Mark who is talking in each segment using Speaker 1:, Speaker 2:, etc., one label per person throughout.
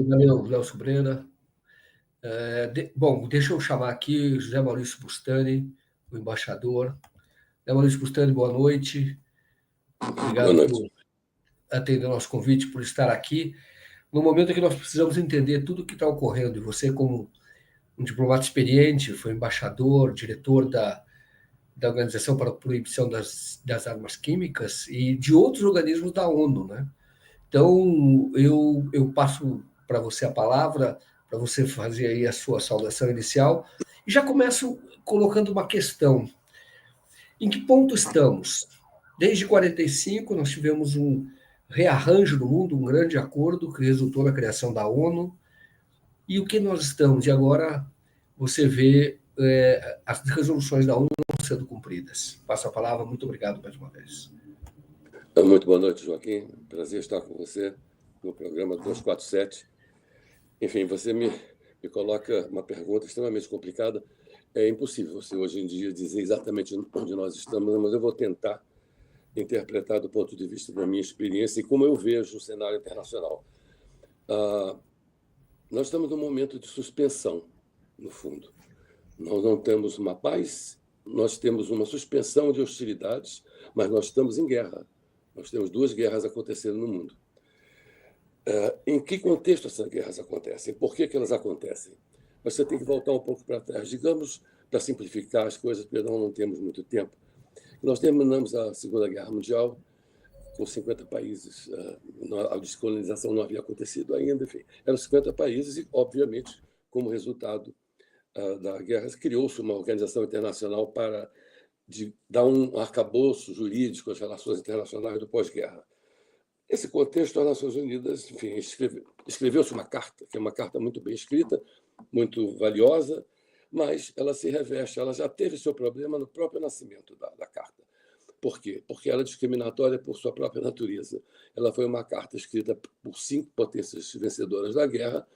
Speaker 1: Valeu, Léo Sobrena. Bom, deixa eu chamar aqui José Maurício Bustani, o embaixador. José Maurício Bustani, boa noite.
Speaker 2: Boa
Speaker 1: Obrigado
Speaker 2: noite.
Speaker 1: por atender o nosso convite, por estar aqui. No momento em que nós precisamos entender tudo o que está ocorrendo, e você, como um diplomata experiente, foi embaixador, diretor da Organização para a Proibição das Armas Químicas e de outros organismos da ONU, né? Então, eu passo para você a palavra, para você fazer aí a sua saudação inicial, e já começo colocando uma questão. Em que ponto estamos? Desde 45, nós tivemos um rearranjo do mundo, um grande acordo que resultou na criação da ONU, e o que nós estamos? E agora você vê as resoluções da ONU não sendo cumpridas. Passo a palavra, muito obrigado mais uma vez.
Speaker 2: Muito boa noite, Joaquim. Prazer estar com você no programa 247. Enfim, você me coloca uma pergunta extremamente complicada. É impossível você, hoje em dia, dizer exatamente onde nós estamos, mas eu vou tentar interpretar do ponto de vista da minha experiência e como eu vejo o cenário internacional. Nós estamos num momento de suspensão, no fundo. Nós não temos uma paz, nós temos uma suspensão de hostilidades, mas nós estamos em guerra. Nós temos duas guerras acontecendo no mundo. Em que contexto essas guerras acontecem? Por que elas acontecem? Você tem que voltar um pouco para trás. Digamos, para simplificar as coisas, porque nós não temos muito tempo, nós terminamos a Segunda Guerra Mundial com 50 países. A descolonização não havia acontecido ainda, enfim. Eram 50 países e, obviamente, como resultado da guerra, criou-se uma organização internacional para dar um arcabouço jurídico às relações internacionais do pós-guerra. Nesse contexto, as Nações Unidas, enfim, escreveu-se uma carta, que é uma carta muito bem escrita, muito valiosa, mas ela se reveste, ela já teve seu problema no próprio nascimento da carta. Por quê? Porque ela é discriminatória por sua própria natureza. Ela foi uma carta escrita por 5 potências vencedoras da guerra,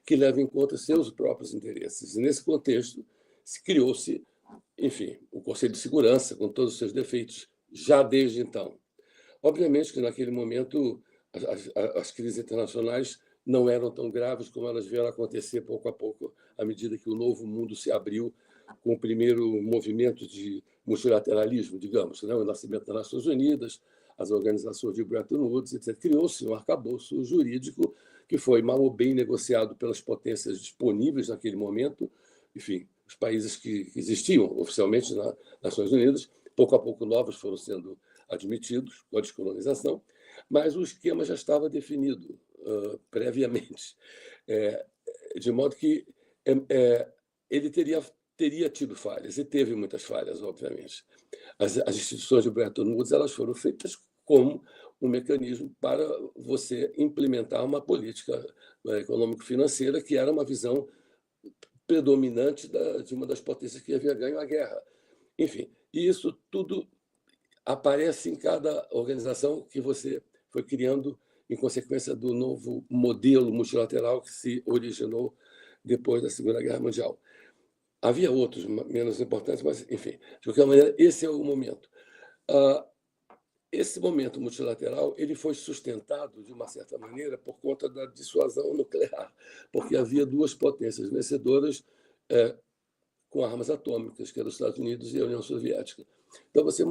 Speaker 2: que leva em conta seus próprios interesses. E, nesse contexto, criou-se, enfim, o Conselho de Segurança, com todos os seus defeitos, já desde então. Obviamente que, naquele momento, as crises internacionais não eram tão graves como elas vieram acontecer pouco a pouco, à medida que o novo mundo se abriu com o primeiro movimento de multilateralismo, digamos, né? O nascimento das Nações Unidas, as organizações de Bretton Woods, etc. Criou-se um arcabouço jurídico que foi mal ou bem negociado pelas potências disponíveis naquele momento, enfim, os países que existiam oficialmente nas Nações Unidas, pouco a pouco novos foram sendo admitidos com a descolonização, mas o esquema já estava definido previamente, de modo que ele teria tido falhas, e teve muitas falhas, obviamente. As instituições de Bretton Woods elas foram feitas como um mecanismo para você implementar uma política econômico-financeira que era uma visão predominante de uma das potências que havia ganho a guerra. Enfim, e isso tudo aparece em cada organização que você foi criando em consequência do novo modelo multilateral que se originou depois da Segunda Guerra Mundial. Havia outros menos importantes, mas, enfim, de qualquer maneira, esse é o momento. Esse momento multilateral ele foi sustentado, de uma certa maneira, por conta da dissuasão nuclear, porque havia duas potências vencedoras com armas atômicas, que eram os Estados Unidos e a União Soviética. Então, você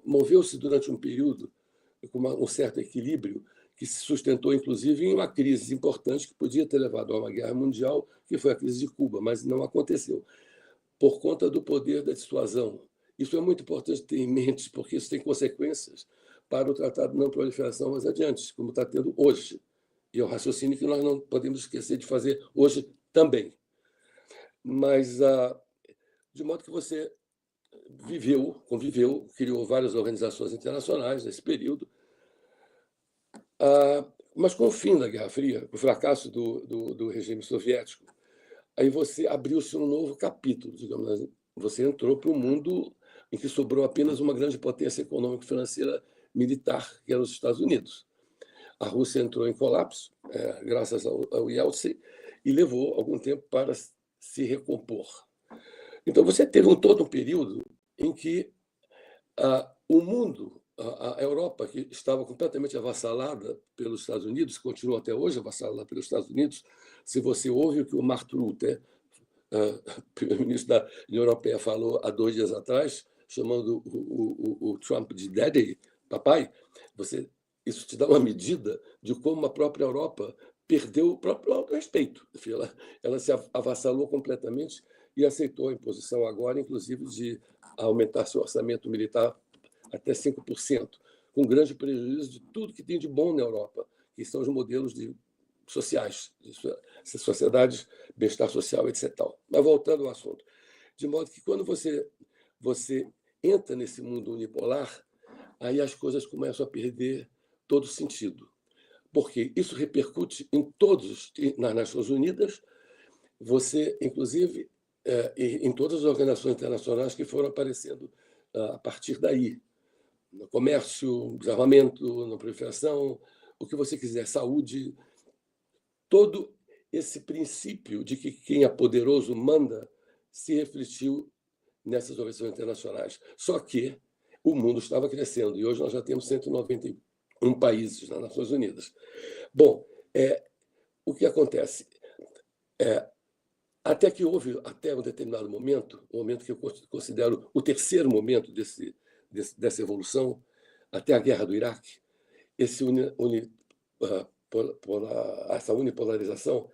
Speaker 2: moveu-se durante um período com um certo equilíbrio que se sustentou, inclusive, em uma crise importante que podia ter levado a uma guerra mundial, que foi a crise de Cuba, mas não aconteceu, por conta do poder da dissuasão. Isso é muito importante ter em mente, porque isso tem consequências para o Tratado de Não Proliferação mais adiante, como está tendo hoje. E é um raciocínio que nós não podemos esquecer de fazer hoje também. Mas, de modo que você conviveu, criou várias organizações internacionais nesse período, mas com o fim da Guerra Fria, o fracasso do regime soviético, aí você abriu-se um novo capítulo, digamos, você entrou para um mundo em que sobrou apenas uma grande potência econômica, financeira, militar, que era os Estados Unidos. A Rússia entrou em colapso, graças ao Yeltsin, e levou algum tempo para se recompor. Então, você teve todo um período em que o mundo a Europa, que estava completamente avassalada pelos Estados Unidos, continua até hoje avassalada pelos Estados Unidos. Se você ouve o que o Mark Rutte, primeiro-ministro da União Europeia, falou há 2 dias atrás, chamando o Trump de daddy, papai, isso te dá uma medida de como a própria Europa perdeu o próprio respeito. Ela se avassalou completamente e aceitou a imposição agora, inclusive, de aumentar seu orçamento militar até 5%, com grande prejuízo de tudo que tem de bom na Europa, que são os modelos sociais, de sociedades, bem-estar social, etc. Mas voltando ao assunto, de modo que quando você entra nesse mundo unipolar, aí as coisas começam a perder todo sentido, porque isso repercute em todos, nas Nações Unidas, você, inclusive, em todas as organizações internacionais que foram aparecendo a partir daí, no comércio, desarmamento, na proliferação, o que você quiser, saúde, todo esse princípio de que quem é poderoso manda se refletiu nessas organizações internacionais. Só que o mundo estava crescendo e hoje nós já temos 191 países nas Nações Unidas. Bom, o que acontece? Até que houve, até um determinado momento, um momento que eu considero o terceiro momento dessa evolução, até a guerra do Iraque, essa unipolarização,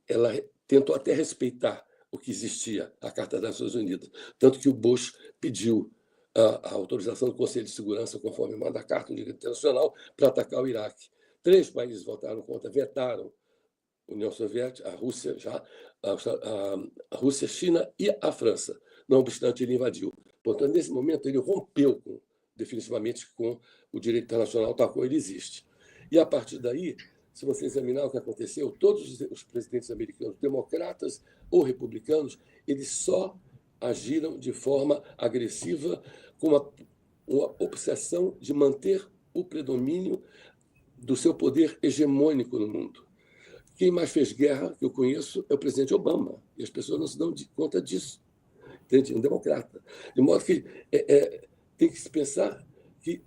Speaker 2: ela tentou até respeitar o que existia, a Carta das Nações Unidas, tanto que o Bush pediu a autorização do Conselho de Segurança, conforme manda a Carta do Direito Internacional, para atacar o Iraque. 3 países votaram contra, vetaram: União Soviética, a Rússia, a Rússia, a China e a França. Não obstante, ele invadiu. Portanto, nesse momento, ele rompeu definitivamente com o direito internacional tal como ele existe. E, a partir daí, se você examinar o que aconteceu, todos os presidentes americanos, democratas ou republicanos, eles só agiram de forma agressiva, com uma obsessão de manter o predomínio do seu poder hegemônico no mundo. Quem mais fez guerra, que eu conheço, é o presidente Obama, e as pessoas não se dão conta disso. Entende? Um democrata. De modo que tem que se pensar que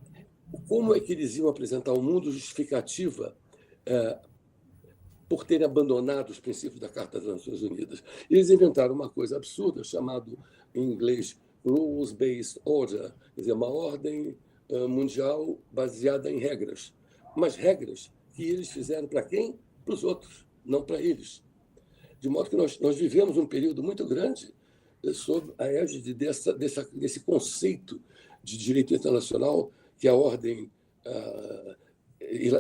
Speaker 2: como é que eles iam apresentar ao mundo justificativa por terem abandonado os princípios da Carta das Nações Unidas. Eles inventaram uma coisa absurda, chamado, em inglês, Rules-Based Order, quer dizer, uma ordem mundial baseada em regras. Mas regras que eles fizeram para quem? Para os outros, não para eles. De modo que nós vivemos um período muito grande sob a égide desse conceito de direito internacional, que é a ordem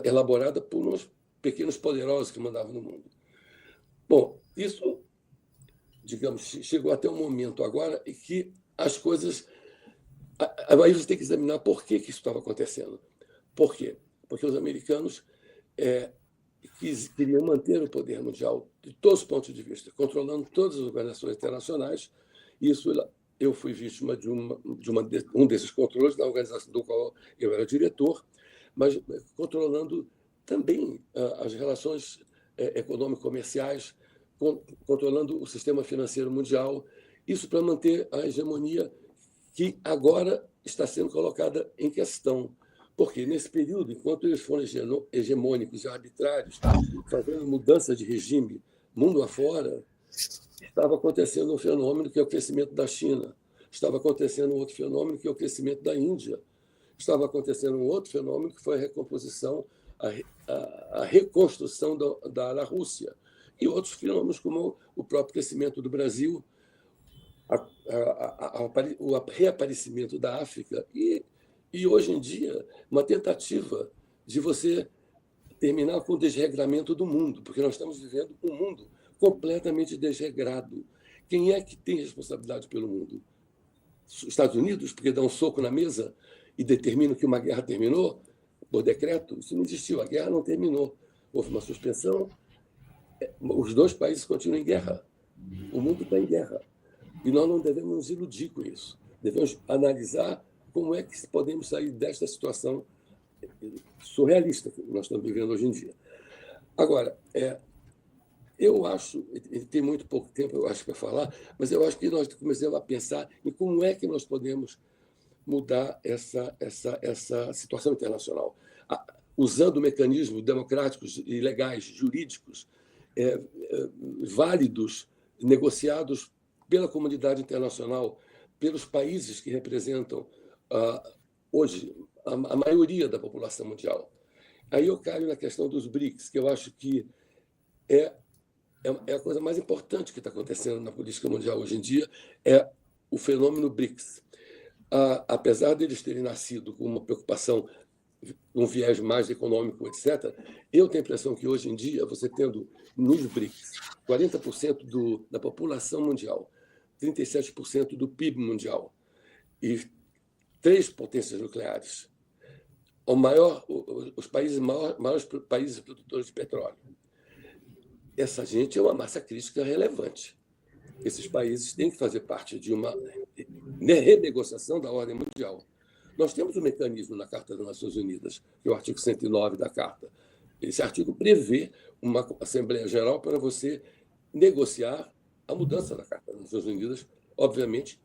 Speaker 2: elaborada por uns pequenos poderosos que mandavam no mundo. Bom, isso, digamos, chegou até um momento agora em que as coisas... Aí você tem que examinar por que isso estava acontecendo. Por quê? Porque os americanos queriam manter o poder mundial de todos os pontos de vista, controlando todas as organizações internacionais. Isso eu fui vítima de um desses controles na organização do qual eu era diretor, mas controlando também as relações econômico-comerciais, controlando o sistema financeiro mundial, isso para manter a hegemonia que agora está sendo colocada em questão. Porque, nesse período, enquanto eles foram hegemônicos e arbitrários, fazendo mudança de regime mundo afora, estava acontecendo um fenômeno que é o crescimento da China, estava acontecendo um outro fenômeno que é o crescimento da Índia, estava acontecendo um outro fenômeno que foi a recomposição, a reconstrução da Rússia, e outros fenômenos como o próprio crescimento do Brasil, o reaparecimento da África e, hoje em dia, uma tentativa de você terminar com o desregramento do mundo, porque nós estamos vivendo um mundo completamente desregrado. Quem é que tem responsabilidade pelo mundo? Os Estados Unidos, porque dá um soco na mesa e determina que uma guerra terminou por decreto? Isso não existiu, a guerra não terminou. Houve uma suspensão, os 2 países continuam em guerra. O mundo está em guerra. E nós não devemos nos iludir com isso. Devemos analisar como é que podemos sair desta situação surrealista que nós estamos vivendo hoje em dia. Agora, eu acho, ele tem muito pouco tempo, eu acho, para falar, mas eu acho que nós começamos a pensar em como é que nós podemos mudar essa situação internacional, usando mecanismos democráticos e legais, jurídicos, válidos, negociados pela comunidade internacional, pelos países que representam hoje a maioria da população mundial. Aí eu caio na questão dos BRICS, que eu acho que é a coisa mais importante que está acontecendo na política mundial hoje em dia, é o fenômeno BRICS. Apesar deles terem nascido com uma preocupação, um viés mais econômico, etc., eu tenho a impressão que hoje em dia, você tendo nos BRICS 40% da população mundial, 37% do PIB mundial e 3 potências nucleares, os maiores países produtores de petróleo. Essa gente é uma massa crítica relevante. Esses países têm que fazer parte de uma renegociação da ordem mundial. Nós temos um mecanismo na Carta das Nações Unidas, que é o artigo 109 da Carta. Esse artigo prevê uma Assembleia Geral para você negociar a mudança da Carta das Nações Unidas. Obviamente,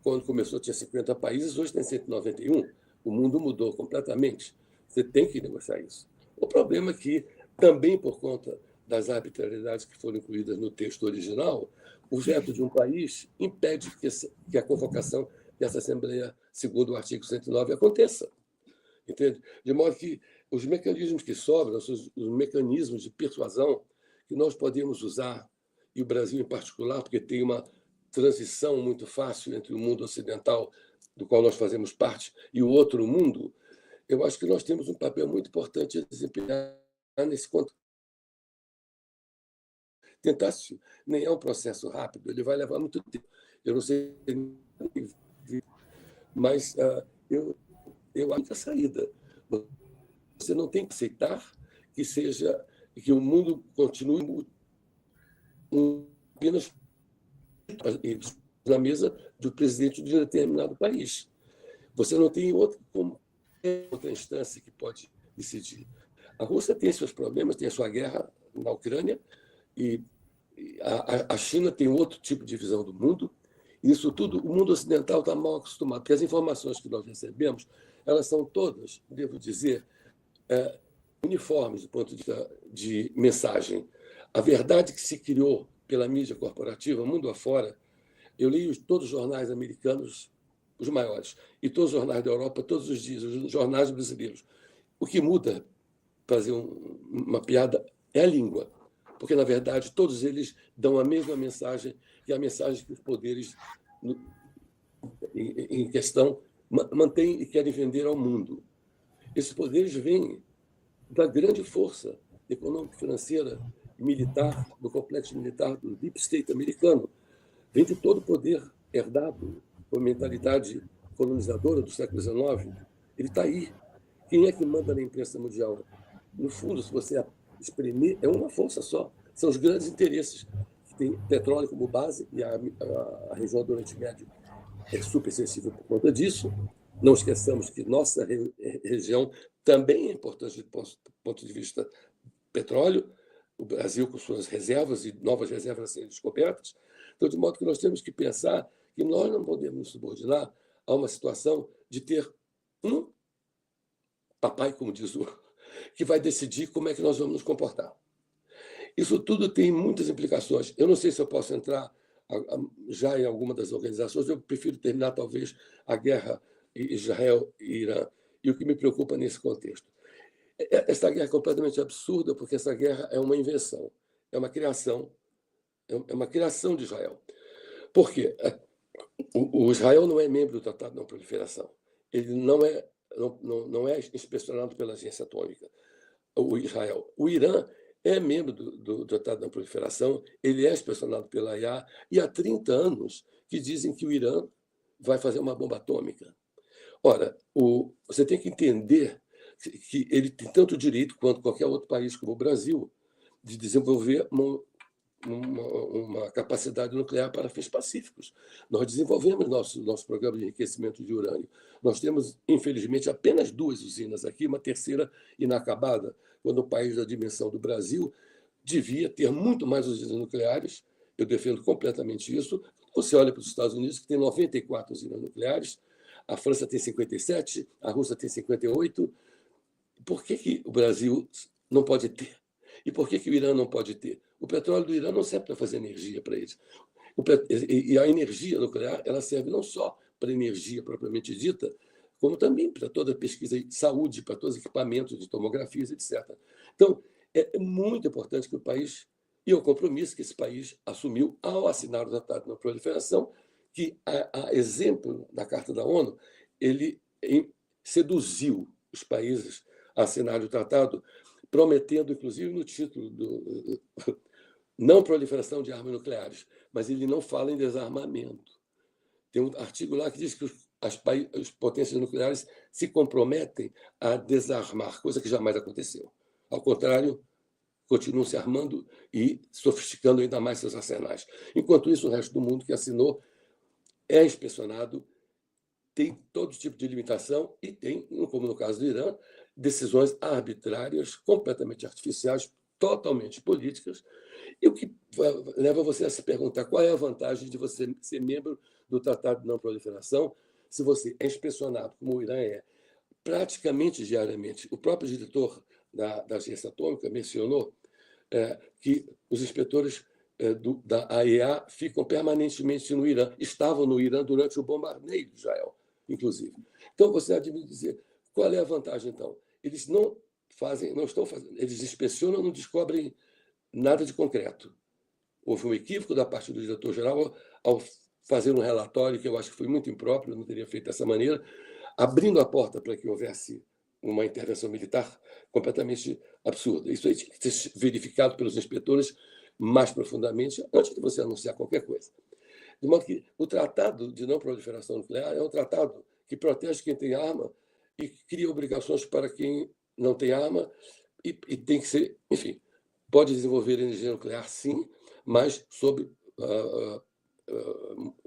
Speaker 2: quando começou tinha 50 países, hoje tem 191. O mundo mudou completamente. Você tem que negociar isso. O problema é que, também por conta das arbitrariedades que foram incluídas no texto original, o veto de um país impede que a convocação dessa Assembleia, segundo o artigo 109, aconteça. Entende? De modo que os mecanismos que sobram são os mecanismos de persuasão que nós podemos usar, e o Brasil em particular, porque tem uma transição muito fácil entre o mundo ocidental, do qual nós fazemos parte, e o outro mundo. Eu acho que nós temos um papel muito importante a desempenhar nesse contexto. Tentar-se, nem é um processo rápido, ele vai levar muito tempo. Eu não sei, mas eu acho que a saída. Você não tem que aceitar que o mundo continue apenas na mesa do presidente de um determinado país. Você não tem outra instância que pode decidir. A Rússia tem seus problemas, tem a sua guerra na Ucrânia, e a China tem outro tipo de visão do mundo. Isso tudo, o mundo ocidental está mal acostumado, porque as informações que nós recebemos, elas são todas, devo dizer, uniformes do ponto de vista de mensagem. A verdade que se criou pela mídia corporativa, mundo afora, eu leio todos os jornais americanos, os maiores, e todos os jornais da Europa, todos os dias, os jornais brasileiros. O que muda, para fazer uma piada, é a língua. Porque, na verdade, todos eles dão a mesma mensagem, que é a mensagem que os poderes em questão mantêm e querem vender ao mundo. Esses poderes vêm da grande força econômica, financeira e militar, do complexo militar do Deep State americano. Vem de todo o poder herdado por mentalidade colonizadora do século XIX. Ele está aí. Quem é que manda na imprensa mundial? No fundo, se você exprimir, é uma força só. São os grandes interesses, que tem petróleo como base, e a região do Oriente Médio é super sensível por conta disso. Não esqueçamos que nossa região também é importante do ponto de vista petróleo, o Brasil com suas reservas e novas reservas a serem descobertas. Então, de modo que nós temos que pensar que nós não podemos nos subordinar a uma situação de ter um papai, como diz o, que vai decidir como é que nós vamos nos comportar. Isso tudo tem muitas implicações. Eu não sei se eu posso entrar já em alguma das organizações, eu prefiro terminar, talvez, a guerra Israel e Irã, e o que me preocupa nesse contexto. Essa guerra é completamente absurda, porque essa guerra é uma invenção, é uma criação de Israel. Por quê? O Israel não é membro do Tratado de Não Proliferação. Ele não é inspecionado pela Agência Atômica, o Israel. O Irã é membro do Tratado de Não Proliferação, ele é inspecionado pela AIA, e há 30 anos que dizem que o Irã vai fazer uma bomba atômica. Ora, você tem que entender que ele tem tanto direito quanto qualquer outro país como o Brasil de desenvolver uma capacidade nuclear para fins pacíficos. Nós desenvolvemos nosso programa de enriquecimento de urânio. Nós temos, infelizmente, apenas 2 usinas aqui, uma terceira inacabada, quando o país da dimensão do Brasil devia ter muito mais usinas nucleares. Eu defendo completamente isso. Você olha para os Estados Unidos, que tem 94 usinas nucleares, a França tem 57, a Rússia tem 58. Por que o Brasil não pode ter? E por que o Irã não pode ter? O petróleo do Irã não serve para fazer energia para eles. E a energia nuclear ela serve não só para energia propriamente dita, como também para toda a pesquisa de saúde, para todos os equipamentos de tomografias, etc. Então, é muito importante que o país, e o compromisso que esse país assumiu ao assinar o Tratado de Não Proliferação, que, a exemplo da Carta da ONU, ele seduziu os países a assinar o tratado, prometendo, inclusive, no título do não proliferação de armas nucleares, mas ele não fala em desarmamento. Tem um artigo lá que diz que as potências nucleares se comprometem a desarmar, coisa que jamais aconteceu. Ao contrário, continuam se armando e sofisticando ainda mais seus arsenais. Enquanto isso, o resto do mundo que assinou é inspecionado, tem todo tipo de limitação e tem, como no caso do Irã, decisões arbitrárias, completamente artificiais, totalmente políticas, e o que leva você a se perguntar qual é a vantagem de você ser membro do Tratado de Não Proliferação se você é inspecionado, como o Irã é, praticamente diariamente. O próprio diretor da Agência Atômica mencionou que os inspetores da AEA ficam permanentemente no Irã, estavam no Irã durante o bombardeio de Israel, inclusive. Então, você há de me dizer qual é a vantagem, então? Eles não estão fazendo, eles inspecionam, não descobrem nada de concreto. Houve um equívoco da parte do diretor-geral ao fazer um relatório que eu acho que foi muito impróprio, não teria feito dessa maneira, abrindo a porta para que houvesse uma intervenção militar completamente absurda. Isso aí tinha que ser verificado pelos inspetores mais profundamente antes de você anunciar qualquer coisa. De modo que o Tratado de Não Proliferação Nuclear é um tratado que protege quem tem arma e cria obrigações para quem não tem arma e tem que ser, enfim, pode desenvolver energia nuclear, sim, mas sob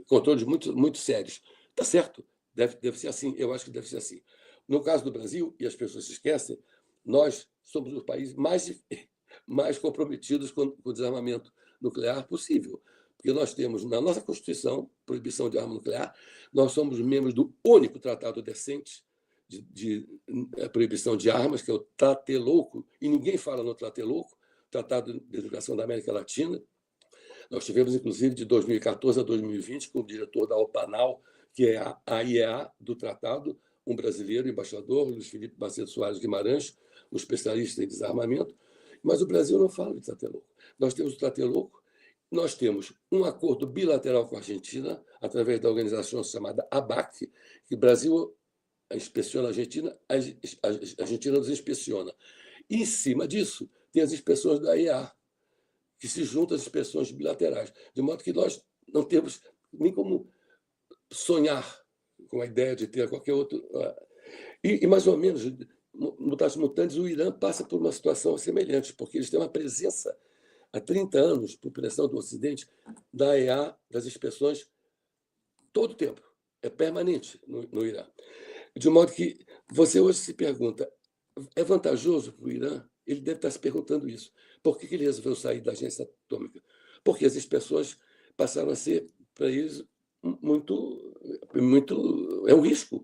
Speaker 2: controles muito sérios. Está certo, deve ser assim, eu acho que deve ser assim. No caso do Brasil, e as pessoas se esquecem, nós somos os países mais comprometidos com o desarmamento nuclear possível, porque nós temos na nossa Constituição proibição de arma nuclear, nós somos membros do único tratado decente de proibição de armas, que é o Tlatelolco, e ninguém fala no Tlatelolco, Tratado de Educação da América Latina. Nós tivemos, inclusive, de 2014 a 2020, com o diretor da OPANAL, que é a IEA do tratado, um brasileiro, embaixador, Luiz Felipe Macedo Soares Guimarães, um especialista em desarmamento. Mas o Brasil não fala de Tlatelolco. Nós temos o Tlatelolco, nós temos um acordo bilateral com a Argentina, através da organização chamada ABAC, que o Brasil inspeciona a Argentina, a Argentina nos inspeciona. E, em cima disso, tem as inspeções da IEA, que se juntam às inspeções bilaterais, de modo que nós não temos nem como sonhar com a ideia de ter qualquer outro. E mais ou menos, mutatis mutandis, o Irã passa por uma situação semelhante, porque eles têm uma presença há 30 anos, por pressão do Ocidente, da EA, das inspeções, todo o tempo. É permanente no Irã. De modo que você hoje se pergunta, é vantajoso para o Irã? Ele deve estar se perguntando isso. Por que ele resolveu sair da agência atômica? Porque as inspeções passaram a ser, para eles, muito. É um risco.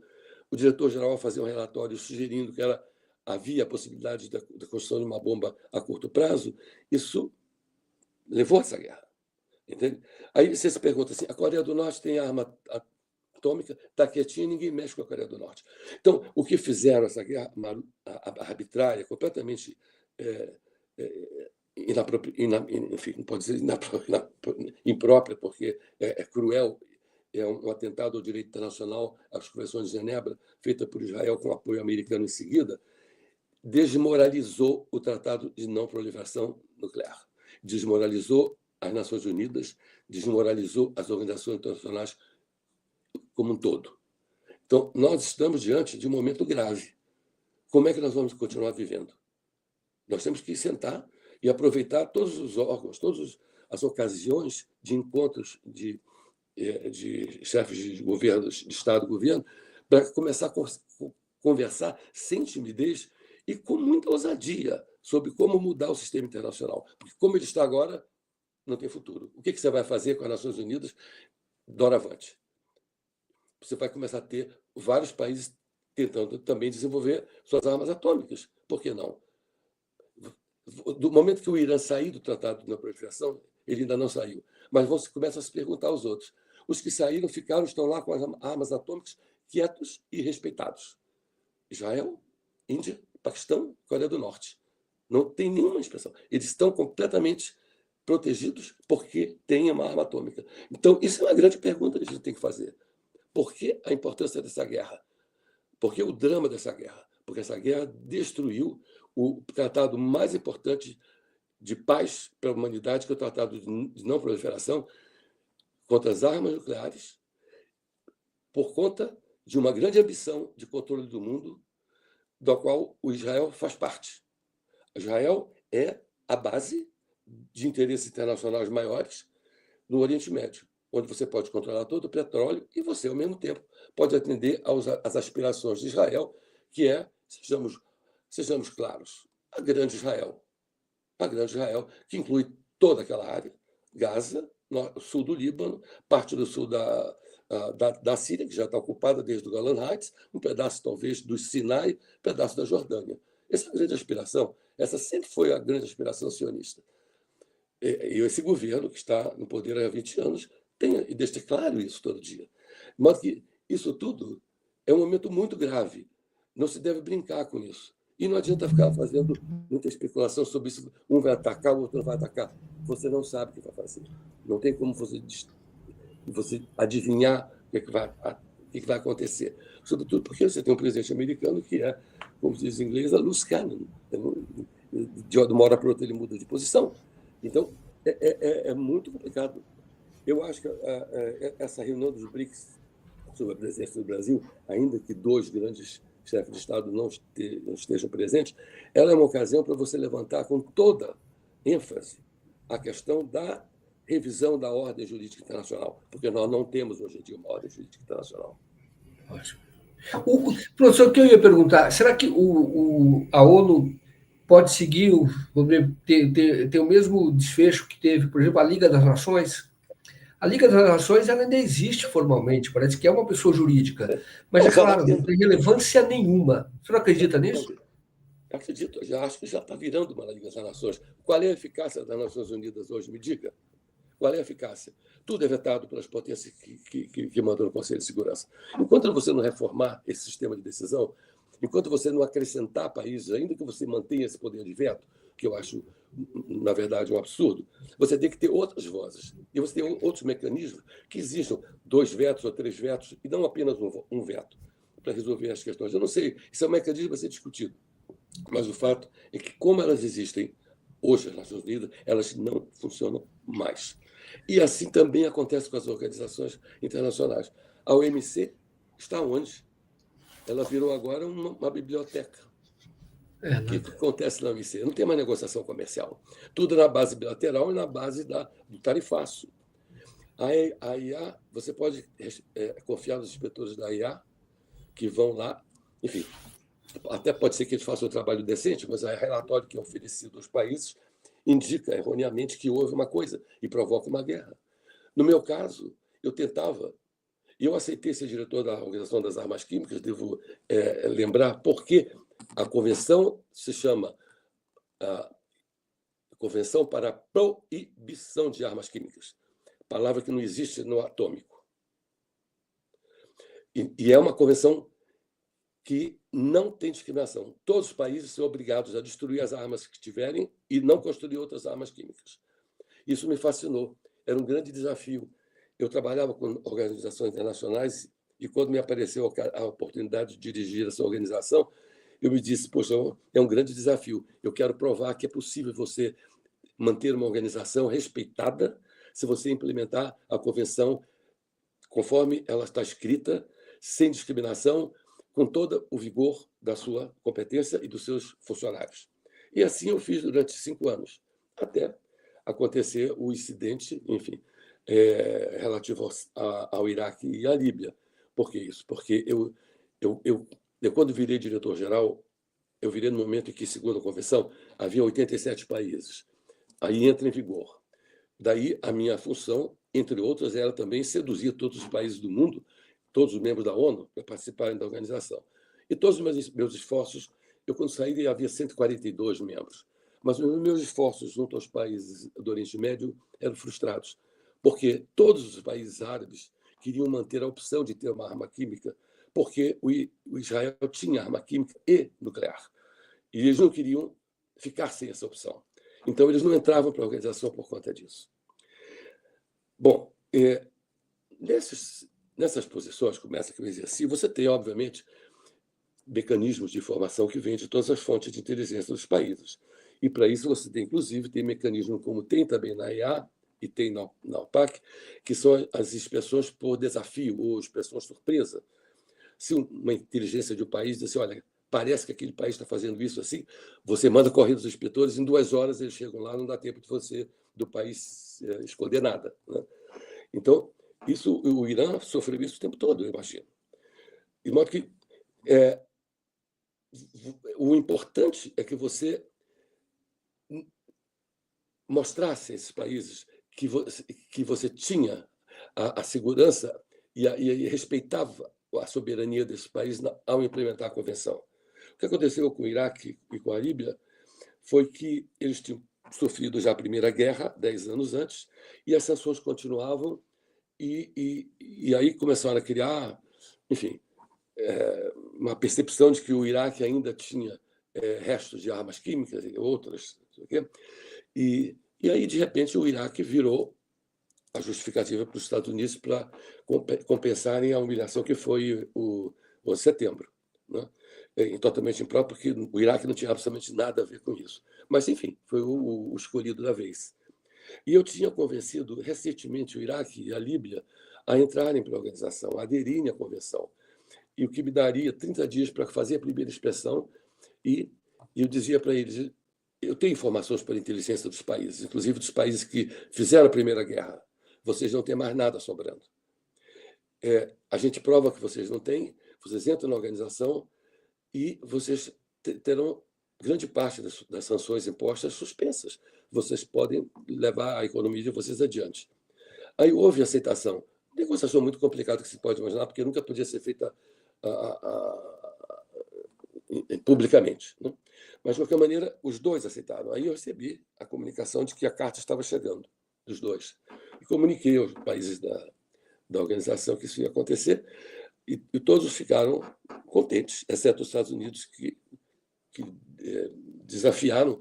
Speaker 2: O diretor-geral fazer um relatório sugerindo que havia a possibilidade da construção de uma bomba a curto prazo, isso levou a essa guerra. Entende? Aí você se pergunta assim: a Coreia do Norte tem arma atômica, está quietinha, ninguém mexe com a Coreia do Norte. Então, o que fizeram essa guerra arbitrária, completamente enfim, não pode dizer imprópria, porque é cruel, é um atentado ao direito internacional, às convenções de Genebra, feita por Israel com apoio americano em seguida, desmoralizou o Tratado de Não Proliferação Nuclear, desmoralizou as Nações Unidas, desmoralizou as organizações internacionais como um todo. Então, nós estamos diante de um momento grave. Como é que nós vamos continuar vivendo? Nós temos que sentar e aproveitar todos os órgãos, todas as ocasiões de encontros de chefes de governos, de Estado e governo, para começar a conversar sem timidez e com muita ousadia sobre como mudar o sistema internacional. Porque como ele está agora, não tem futuro. O que você vai fazer com as Nações Unidas doravante? você vai começar a ter vários países tentando também desenvolver suas armas atômicas. Por que não? Do momento que o Irã sair do Tratado de Não Proliferação, ele ainda não saiu, mas você começa a se perguntar aos outros. Os que saíram estão lá com as armas atômicas quietos e respeitados. Israel, Índia, Paquistão, Coreia do Norte. Não tem nenhuma expressão. Eles estão completamente protegidos porque têm uma arma atômica. Então, isso é uma grande pergunta que a gente tem que fazer. Por que a importância dessa guerra? Por que o drama dessa guerra? Porque essa guerra destruiu o tratado mais importante de paz para a humanidade, que é o Tratado de Não Proliferação contra as armas nucleares, por conta de uma grande ambição de controle do mundo, da qual o Israel faz parte. Israel é a base de interesses internacionais maiores no Oriente Médio, onde você pode controlar todo o petróleo e você, ao mesmo tempo, pode atender às aspirações de Israel, que é, sejamos claros, a Grande Israel. A Grande Israel, que inclui toda aquela área, Gaza, no sul do Líbano, parte do sul da Síria, que já está ocupada desde o Golan Heights, um pedaço, talvez, do Sinai, um pedaço da Jordânia. Essa é a grande aspiração. Essa sempre foi a grande aspiração sionista. E esse governo, que está no poder há 20 anos, tem e deixa claro isso todo dia. Mas que isso tudo é um momento muito grave. Não se deve brincar com isso. E não adianta ficar fazendo muita especulação sobre isso. Um vai atacar, o outro não vai atacar. Você não sabe o que vai fazer. Não tem como você adivinhar o que vai acontecer. Sobretudo porque você tem um presidente americano que é, como se diz em inglês, a loose cannon. De uma hora para outra ele muda de posição. Então, é muito complicado. Eu acho que essa reunião dos BRICS sobre a presença do Brasil, ainda que dois grandes chefes de Estado não estejam presentes, ela é uma ocasião para você levantar com toda ênfase a questão da revisão da ordem jurídica internacional, porque nós não temos hoje em dia uma ordem jurídica internacional.
Speaker 1: Ótimo. Professor, o que eu ia perguntar, será que a ONU pode seguir, ter o mesmo desfecho que teve, por exemplo, a Liga das Nações? A Liga das Nações ela ainda existe formalmente, parece que é uma pessoa jurídica, mas é claro, não tem relevância nenhuma. Você não acredita nisso?
Speaker 2: Acredito, já acho que já está virando uma Liga das Nações. Qual é a eficácia das Nações Unidas hoje? Me diga. Qual é a eficácia? Tudo é vetado pelas potências que mandam no Conselho de Segurança. Enquanto você não reformar esse sistema de decisão, enquanto você não acrescentar países, ainda que você mantenha esse poder de veto, que eu acho, na verdade, um absurdo, você tem que ter outras vozes. E você tem outros mecanismos que exijam 2 vetos ou 3 vetos, e não apenas um veto, para resolver as questões. Eu não sei, isso é um mecanismo a ser discutido. Mas o fato é que, como elas existem hoje, as Nações Unidas, elas não funcionam mais. E assim também acontece com as organizações internacionais. A OMC está onde? Ela virou agora uma biblioteca. O que acontece na OMC? Não tem mais negociação comercial. Tudo na base bilateral e na base do tarifaço. A IA, você pode confiar nos inspetores da IA, que vão lá, enfim, até pode ser que eles façam um trabalho decente, mas o relatório que é oferecido aos países indica erroneamente que houve uma coisa e provoca uma guerra. No meu caso, eu aceitei ser diretor da Organização das Armas Químicas, devo lembrar, porque a convenção se chama Convenção para a Proibição de Armas Químicas, palavra que não existe no atômico. E é uma convenção que não tem discriminação. Todos os países são obrigados a destruir as armas que tiverem e não construir outras armas químicas. Isso me fascinou. Era um grande desafio. Eu trabalhava com organizações internacionais e, quando me apareceu a oportunidade de dirigir essa organização, eu me disse, poxa, é um grande desafio. Eu quero provar que é possível você manter uma organização respeitada se você implementar a convenção conforme ela está escrita, sem discriminação, com todo o vigor da sua competência e dos seus funcionários. E assim eu fiz durante 5 anos, até acontecer o incidente, enfim, relativo ao Iraque e à Líbia. Por que isso? Porque eu quando virei diretor-geral, eu virei no momento em que, segundo a convenção, havia 87 países. Aí entra em vigor. Daí a minha função, entre outras, era também seduzir todos os países do mundo todos os membros da ONU para participarem da organização. E todos os meus esforços, quando saí, havia 142 membros, mas os meus esforços junto aos países do Oriente Médio eram frustrados, porque todos os países árabes queriam manter a opção de ter uma arma química, porque o Israel tinha arma química e nuclear. E eles não queriam ficar sem essa opção. Então, eles não entravam para a organização por conta disso. Bom, nessas posições, começa que eu exerci, você tem, obviamente, mecanismos de informação que vêm de todas as fontes de inteligência dos países. E, para isso, você tem, inclusive, tem mecanismos como tem também na IA e tem na OPAC, que são as inspeções por desafio ou inspeções surpresa. Se uma inteligência de um país diz assim, olha, parece que aquele país está fazendo isso assim, você manda correndo os inspetores, em 2 horas eles chegam lá, não dá tempo de você, do país, esconder nada, né? Então, o Irã sofreu isso o tempo todo, eu imagino. De modo que o importante é que você mostrasse a esses países que você tinha a segurança e respeitava a soberania desses países ao implementar a convenção. O que aconteceu com o Iraque e com a Líbia foi que eles tinham sofrido já a Primeira Guerra, 10 anos antes, e as sanções continuavam, e aí começaram a criar, enfim, uma percepção de que o Iraque ainda tinha restos de armas químicas e outras, não sei o quê. E aí, de repente, o Iraque virou a justificativa para os Estados Unidos para compensarem a humilhação que foi o 11 de setembro, né? Totalmente impróprio, porque o Iraque não tinha absolutamente nada a ver com isso. Mas, enfim, foi o escolhido da vez. E eu tinha convencido recentemente o Iraque e a Líbia a entrarem para a organização, a aderirem à convenção. E o que me daria 30 dias para fazer a primeira inspeção, e eu dizia para eles, eu tenho informações para a inteligência dos países, inclusive dos países que fizeram a Primeira Guerra. Vocês não têm mais nada sobrando. A gente prova que vocês não têm, vocês entram na organização e vocês terão grande parte das sanções impostas suspensas. Vocês podem levar a economia de vocês adiante. Aí houve aceitação. Negociação muito complicada que se pode imaginar, porque nunca podia ser feita publicamente, né? Mas, de qualquer maneira, os dois aceitaram. Aí eu recebi a comunicação de que a carta estava chegando, dos dois. E comuniquei aos países da organização que isso ia acontecer, e todos ficaram contentes, exceto os Estados Unidos, que desafiaram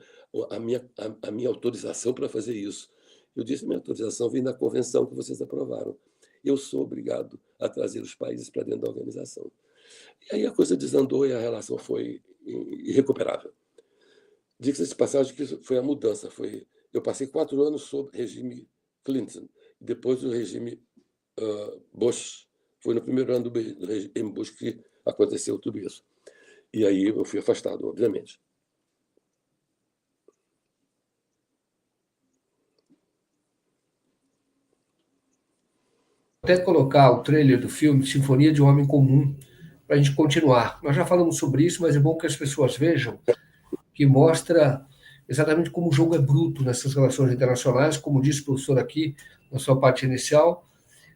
Speaker 2: a minha autorização para fazer isso. Eu disse, minha autorização vem da convenção que vocês aprovaram. Eu sou obrigado a trazer os países para dentro da organização. E aí a coisa desandou e a relação foi irrecuperável. Diga-se de passagem que isso foi a mudança. Eu passei 4 anos sob regime Clinton, depois do regime Bush. Foi no primeiro ano do regime Bush que aconteceu tudo isso. E aí eu fui afastado, obviamente.
Speaker 1: Até colocar o trailer do filme Sinfonia de um Homem Comum, para a gente continuar. Nós já falamos sobre isso, mas é bom que as pessoas vejam, que mostra exatamente como o jogo é bruto nessas relações internacionais. Como disse o professor aqui, na sua parte inicial,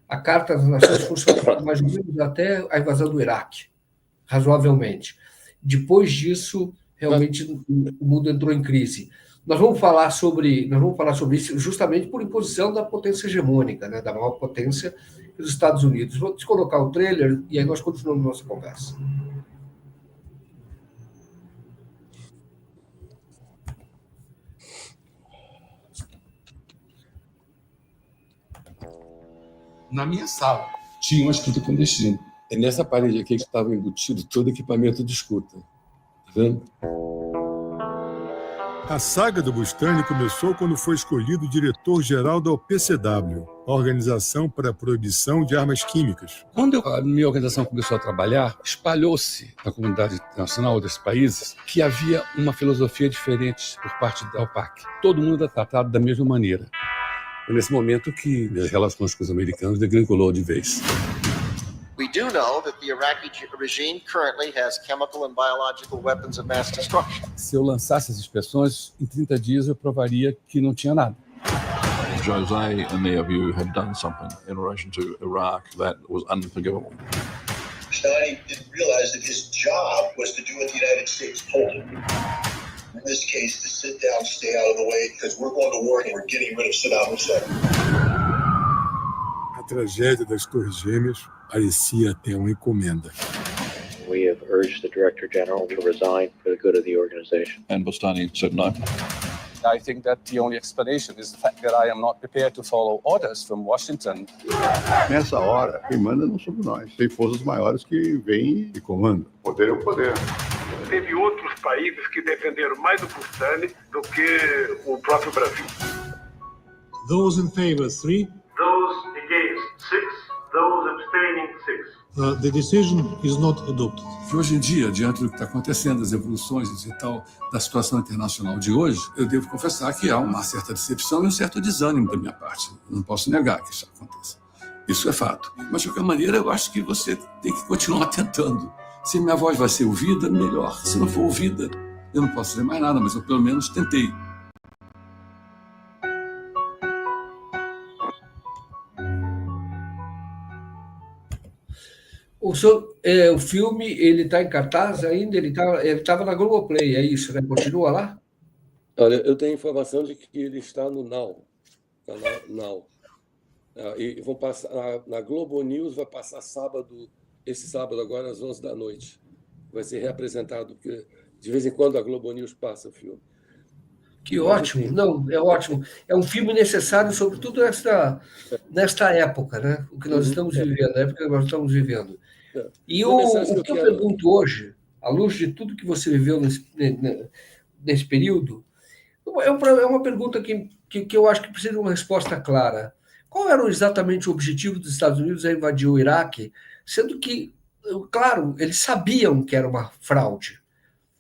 Speaker 1: a Carta das Nações funcionou mais ou menos até a invasão do Iraque, razoavelmente. Depois disso, realmente, o mundo entrou em crise. Nós vamos falar sobre isso justamente por imposição da potência hegemônica, né, da maior potência dos Estados Unidos. Vou te colocar o trailer e aí nós continuamos nossa conversa.
Speaker 3: Na minha sala tinha uma escuta clandestina. É nessa parede aqui que estava embutido todo equipamento de escuta. Tá vendo?
Speaker 4: A saga do Bustani começou quando foi escolhido diretor-geral da OPCW, Organização para a Proibição de Armas Químicas.
Speaker 3: Quando a minha organização começou a trabalhar, espalhou-se na comunidade internacional desses países que havia uma filosofia diferente por parte da OPAC. Todo mundo é tratado da mesma maneira. Foi nesse momento que as relações com os americanos degringolou de vez.
Speaker 5: We do know that the Iraqi regime currently has chemical and biological weapons of mass destruction.
Speaker 3: Se eu lançasse as inspeções, em 30 dias eu provaria que não tinha nada.
Speaker 6: José and many of you had done something in relation to Iraq that was unforgivable. Bustani didn't realize that his job was to do what the United States told him. In this case, to sit down, stay out of the way, because we're going to war and we're getting rid of Saddam Hussein.
Speaker 4: A tragédia das Torres Gêmeas parecia até uma encomenda.
Speaker 7: We have urged the Director General to resign for the good of the organization.
Speaker 8: And Bustani said no.
Speaker 9: I think that the only explanation is the fact that I am not prepared to follow orders from Washington.
Speaker 10: Nessa hora, quem manda não somos nós. Tem forças maiores que vêm e comandam. Poder é o poder.
Speaker 11: Teve outros países que defenderam mais o Bustani do que o próprio Brasil.
Speaker 12: Those in favor, 3.
Speaker 11: Those against, 6. Those abstaining, 6.
Speaker 12: The decision is not adopted.
Speaker 3: Que hoje em dia, diante do que está acontecendo, das evoluções e tal, da situação internacional de hoje, eu devo confessar que há uma certa decepção e um certo desânimo da minha parte. Não posso negar que isso aconteça. Isso é fato. Mas, de qualquer maneira, eu acho que você tem que continuar tentando. Se minha voz vai ser ouvida, melhor. Se não for ouvida, eu não posso dizer mais nada, mas eu pelo menos tentei.
Speaker 1: O filme, ele está em cartaz ainda? Ele estava na Globoplay, é isso, né? Continua lá?
Speaker 2: Olha, eu tenho informação de que ele está no Now. Now. E vão passar na Globo News, vai passar esse sábado agora às 11 da noite. Vai ser reapresentado, porque de vez em quando a Globo News passa o filme.
Speaker 1: Que ótimo, não, é ótimo. É um filme necessário, sobretudo nesta época, né? O que nós estamos vivendo, a época que nós estamos vivendo. E o que eu pergunto hoje, à luz de tudo que você viveu nesse período, é uma pergunta que eu acho que precisa de uma resposta clara. Qual era exatamente o objetivo dos Estados Unidos a invadir o Iraque, sendo que, claro, eles sabiam que era uma fraude,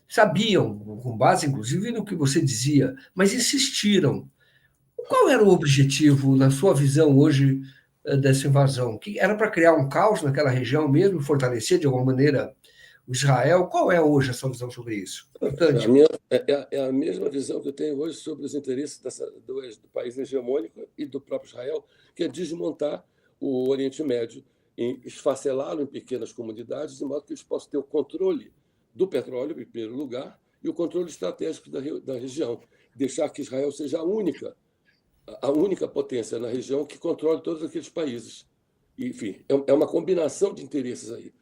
Speaker 1: sabiam, com base inclusive no que você dizia, mas insistiram. Qual era o objetivo, na sua visão hoje, dessa invasão? Que era para criar um caos naquela região mesmo, fortalecer de alguma maneira o Israel? Qual é hoje a sua visão sobre isso?
Speaker 2: É a mesma visão que eu tenho hoje sobre os interesses do país hegemônico e do próprio Israel, que é desmontar o Oriente Médio, esfacelá-lo em pequenas comunidades, de modo que eles possam ter o controle do petróleo, em primeiro lugar, e o controle estratégico da região. Deixar que Israel seja a única potência na região que controle todos aqueles países. Enfim, é uma combinação de interesses aí.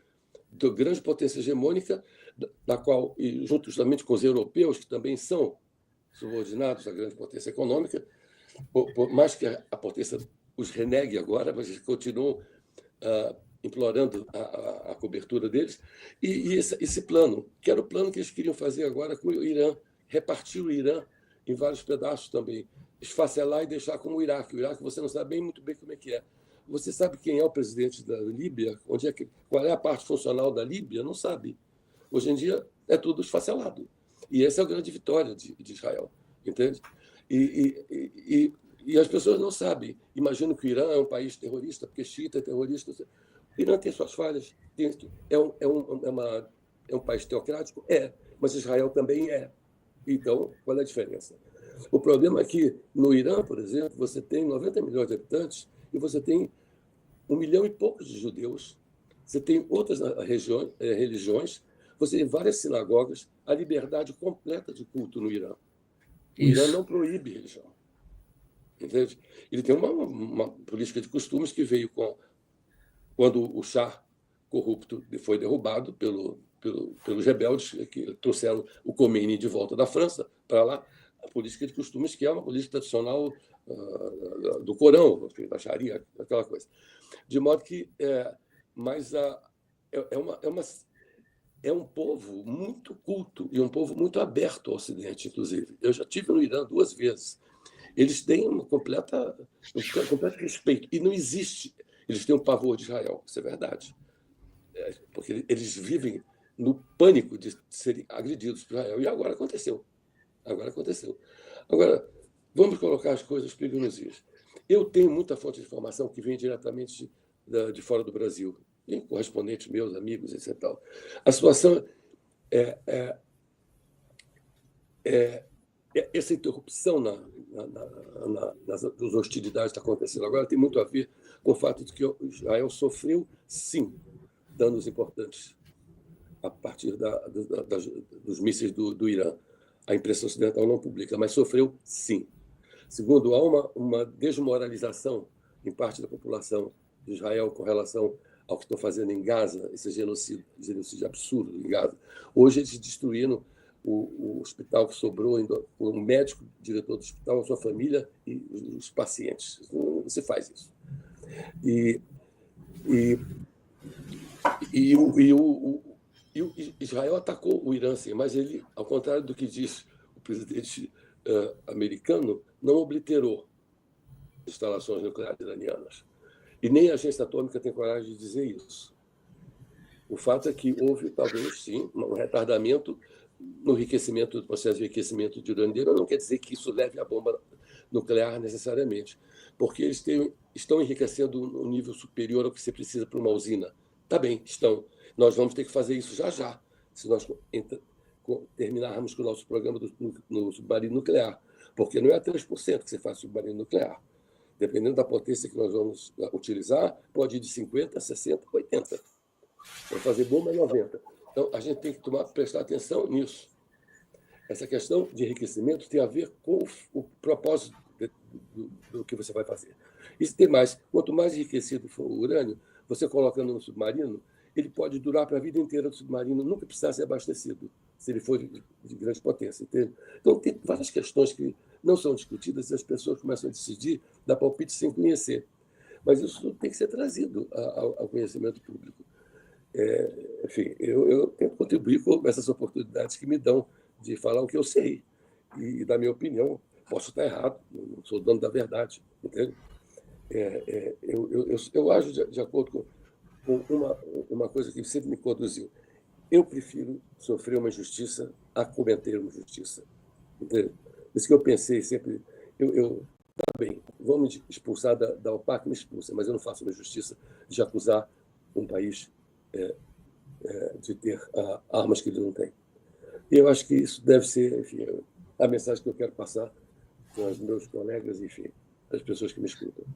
Speaker 2: Da grande potência hegemônica, da qual, juntamente com os europeus, que também são subordinados à grande potência econômica, por mais que a potência os renegue agora, mas eles continuam implorando a cobertura deles, e esse plano, que era o plano que eles queriam fazer agora com o Irã, repartir o Irã em vários pedaços também, esfacelar e deixar como o Iraque você não sabe muito bem como é que é. Você sabe quem é o presidente da Líbia? Qual é a parte funcional da Líbia? Não sabe. Hoje em dia é tudo esfacelado. E essa é a grande vitória de Israel, entende? E as pessoas não sabem. Imaginam que o Irã é um país terrorista, porque xiita é terrorista. O Irã tem suas falhas. É um país teocrático? É. Mas Israel também é. Então, qual é a diferença? O problema é que, no Irã, por exemplo, você tem 90 milhões de habitantes e você tem 1 milhão e poucos de judeus. Você tem outras religiões, você tem várias sinagogas, a liberdade completa de culto no Irã. O Irã não proíbe religião. Entende? Ele tem uma política de costumes que veio quando o Shah corrupto foi derrubado pelos rebeldes que trouxeram o Khomeini de volta da França para lá, a política de costumes, que é uma política tradicional do Corão, da Sharia, aquela coisa. De modo que é um povo muito culto e um povo muito aberto ao Ocidente, inclusive. Eu já estive no Irã 2 vezes. Eles têm um completo respeito. E não existe. Eles têm um pavor de Israel, isso é verdade. Porque eles vivem no pânico de serem agredidos por Israel. E agora aconteceu. Agora, vamos colocar as coisas perigosas. Eu tenho muita fonte de informação que vem diretamente de fora do Brasil, em correspondentes meus, amigos, etc. A situação essa interrupção das hostilidades que está acontecendo agora tem muito a ver com o fato de que Israel sofreu, sim, danos importantes a partir dos mísseis do Irã. A imprensa ocidental não publica, mas sofreu sim. Segundo, há uma desmoralização em parte da população de Israel com relação ao que estão fazendo em Gaza, esse genocídio absurdo em Gaza. Hoje eles destruíram o hospital que sobrou, um médico, diretor do hospital, a sua família e os pacientes. Não se faz isso. E Israel atacou o Irã, sim, mas ele, ao contrário do que diz o presidente americano, não obliterou as instalações nucleares iranianas. E nem a agência atômica tem coragem de dizer isso. O fato é que houve, talvez, sim, um retardamento no enriquecimento, do processo de enriquecimento de urânio. Não quer dizer que isso leve à bomba nuclear necessariamente, porque eles estão enriquecendo um nível superior ao que você precisa para uma usina. Tá bem, estão. Nós vamos ter que fazer isso já, se nós terminarmos com o nosso programa no submarino nuclear, porque não é a 3% que você faz submarino nuclear. Dependendo da potência que nós vamos utilizar, pode ir de 50%, 60%, 80%. Para fazer bomba, 90%. Então, a gente tem que prestar atenção nisso. Essa questão de enriquecimento tem a ver com o propósito do que você vai fazer. E tem mais. Quanto mais enriquecido for o urânio, você colocando no submarino, ele pode durar para a vida inteira do submarino, nunca precisar ser abastecido, se ele for de grande potência. Entende? Então, tem várias questões que não são discutidas e as pessoas começam a decidir, dar palpite sem conhecer. Mas isso tudo tem que ser trazido ao conhecimento público. Enfim, eu tento contribuir com essas oportunidades que me dão de falar o que eu sei. E, da minha opinião, posso estar errado, não sou dono da verdade. Entende? Eu ajo de acordo com uma coisa que sempre me conduziu. Eu prefiro sofrer uma injustiça a cometer uma injustiça. Entende? Por isso que eu pensei sempre, tá bem, vão me expulsar da OPAC, me expulsa, mas eu não faço uma injustiça de acusar um país de ter armas que ele não tem. E eu acho que isso deve ser, enfim, a mensagem que eu quero passar para os meus colegas, enfim, as pessoas que me escutam.